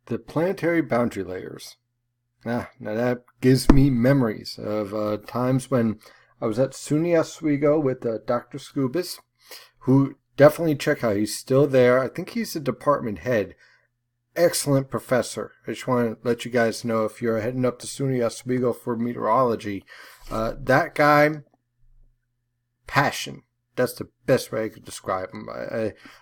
The planetary boundary layers. Now that gives me memories of times when I was at SUNY Oswego with Dr. Skubis, who definitely check out. He's still there. I think he's the department head. Excellent professor. I just want to let you guys know if you're heading up to SUNY Oswego for meteorology, that guy, passion. That's the best way I could describe him.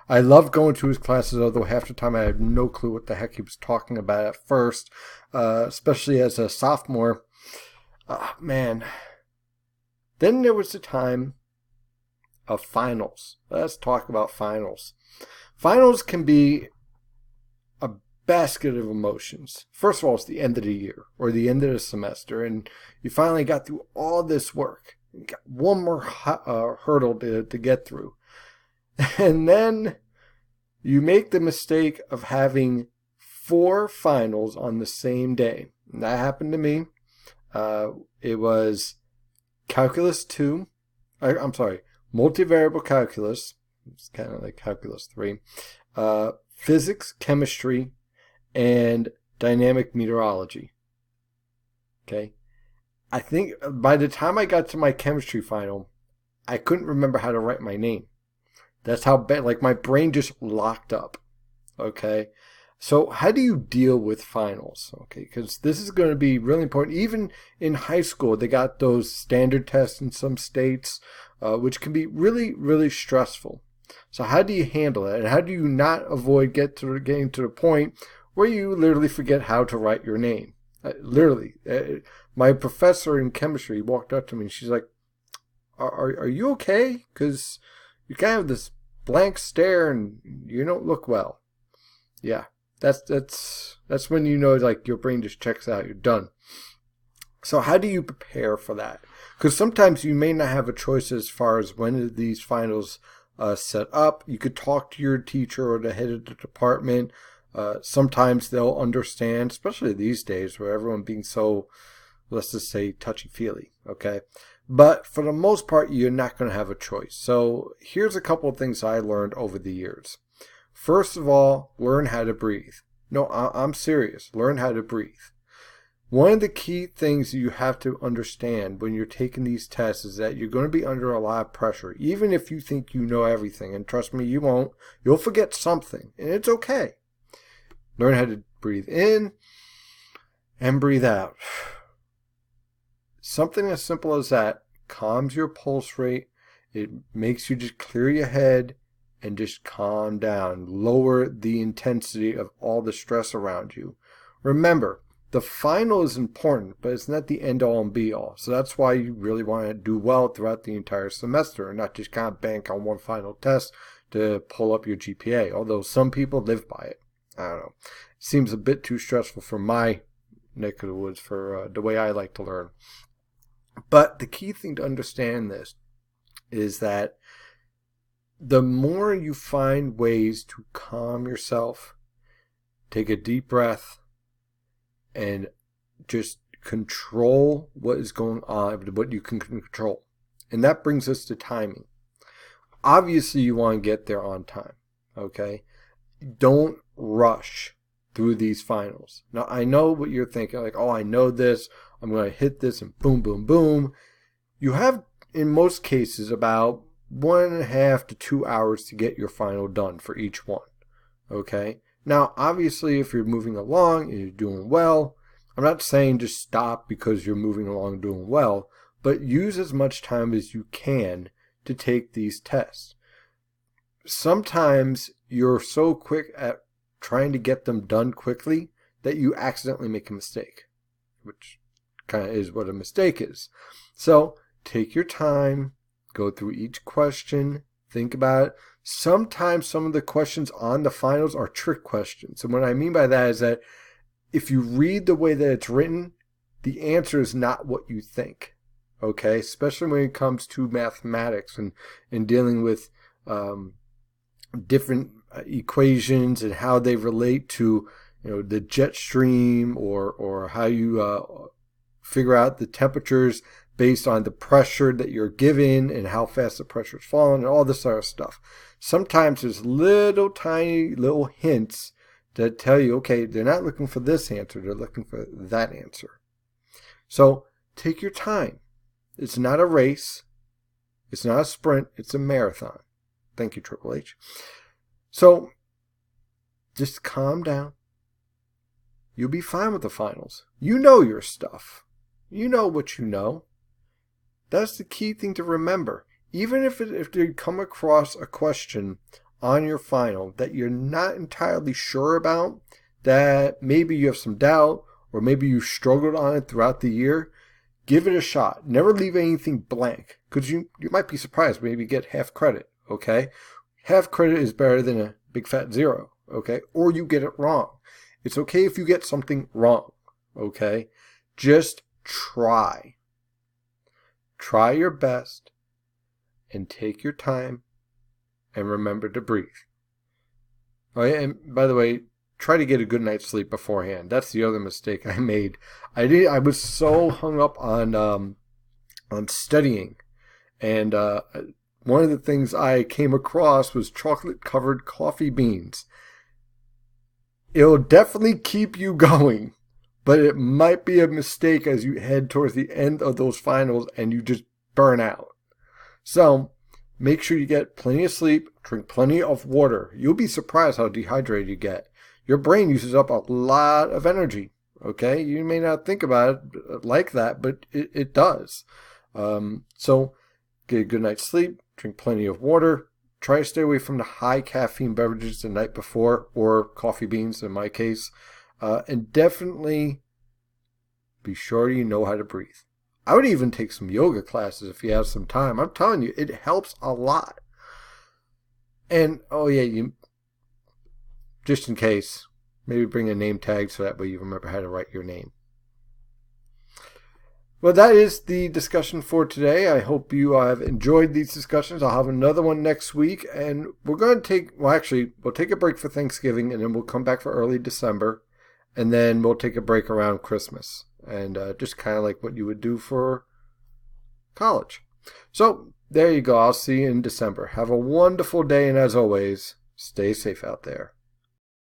I love going to his classes, although half the time I had no clue what the heck he was talking about at first, especially as a sophomore. Man. Then there was the time of finals. Let's talk about finals. Finals can be a basket of emotions. First of all, it's the end of the year or the end of the semester, and you finally got through all this work. You got one more hurdle to get through. And then you make the mistake of having 4 finals on the same day. And that happened to me. It was Calculus 2. Multivariable calculus. It's kind of like Calculus 3. Physics, chemistry, and dynamic meteorology. Okay. I think by the time I got to my chemistry final, I couldn't remember how to write my name. That's how bad, like my brain just locked up. Okay. So how do you deal with finals? Okay. Because this is going to be really important. Even in high school, they got those standard tests in some states, which can be really, really stressful. So how do you handle it? And how do you not avoid getting to the point where you literally forget how to write your name? My professor in chemistry walked up to me and she's like, are you okay? Because you kind of have this blank stare and you don't look well. Yeah, that's when you know like your brain just checks out. You're done. So how do you prepare for that? Because sometimes you may not have a choice as far as when these finals set up. You could talk to your teacher or the head of the department. Sometimes they'll understand, especially these days where everyone being so, let's just say, touchy-feely, okay? But for the most part, you're not going to have a choice. So here's a couple of things I learned over the years. First of all, learn how to breathe. No, I'm serious. Learn how to breathe. One of the key things you have to understand when you're taking these tests is that you're going to be under a lot of pressure, even if you think you know everything. And trust me, you won't. You'll forget something, and it's okay. Learn how to breathe in and breathe out. Something as simple as that calms your pulse rate. It makes you just clear your head and just calm down. Lower the intensity of all the stress around you. Remember, the final is important, but it's not the end-all and be-all. So that's why you really want to do well throughout the entire semester and not just kind of bank on one final test to pull up your GPA, although some people live by it. I don't know. It seems a bit too stressful for my neck of the woods for the way I like to learn. But the key thing to understand this is that the more you find ways to calm yourself, take a deep breath, and just control what is going on, what you can control. And that brings us to timing. Obviously, you want to get there on time, okay? Don't rush through these finals. Now, I know what you're thinking, like, oh, I know this, I'm going to hit this and boom, boom, boom. You have, in most cases, about 1.5 to 2 hours to get your final done for each one, okay? Now, obviously, if you're moving along and you're doing well, I'm not saying just stop because you're moving along and doing well, but use as much time as you can to take these tests. Sometimes you're so quick at trying to get them done quickly that you accidentally make a mistake, which kind of is what a mistake is. So take your time, go through each question, think about it. Sometimes some of the questions on the finals are trick questions. And what I mean by that is that if you read the way that it's written, the answer is not what you think. Okay? Especially when it comes to mathematics and dealing with different equations and how they relate to, the jet stream or how you figure out the temperatures based on the pressure that you're given and how fast the pressure is falling and all this sort of stuff. Sometimes there's tiny little hints that tell you, okay, they're not looking for this answer, they're looking for that answer. So take your time. It's not a race. It's not a sprint. It's a marathon. Thank you, Triple H. So just calm down. You'll be fine with the finals. You know your stuff. You know what you know. That's the key thing to remember. Even if you come across a question on your final that you're not entirely sure about, that maybe you have some doubt, or maybe you struggled on it throughout the year, give it a shot. Never leave anything blank, because you might be surprised. Maybe you get half credit, okay? Half credit is better than a big fat zero, okay? Or you get it wrong. It's okay if you get something wrong, okay? Just try. Try your best and take your time and remember to breathe. Oh yeah, and by the way, try to get a good night's sleep beforehand. That's the other mistake I made. I was so hung up on studying, and one of the things I came across was chocolate-covered coffee beans. It'll definitely keep you going, but it might be a mistake as you head towards the end of those finals and you just burn out. So make sure you get plenty of sleep, drink plenty of water. You'll be surprised how dehydrated you get. Your brain uses up a lot of energy, okay? You may not think about it like that, but it does. So get a good night's sleep, drink plenty of water. Try to stay away from the high caffeine beverages the night before, or coffee beans in my case. And definitely be sure you know how to breathe. I would even take some yoga classes if you have some time. I'm telling you, it helps a lot. And, oh yeah, just in case, maybe bring a name tag so that way you remember how to write your name. Well, that is the discussion for today. I hope you have enjoyed these discussions. I'll have another one next week, and we're going to we'll take a break for Thanksgiving, and then we'll come back for early December, and then we'll take a break around Christmas, and just kind of like what you would do for college. So there you go. I'll see you in December. Have a wonderful day, and as always, stay safe out there.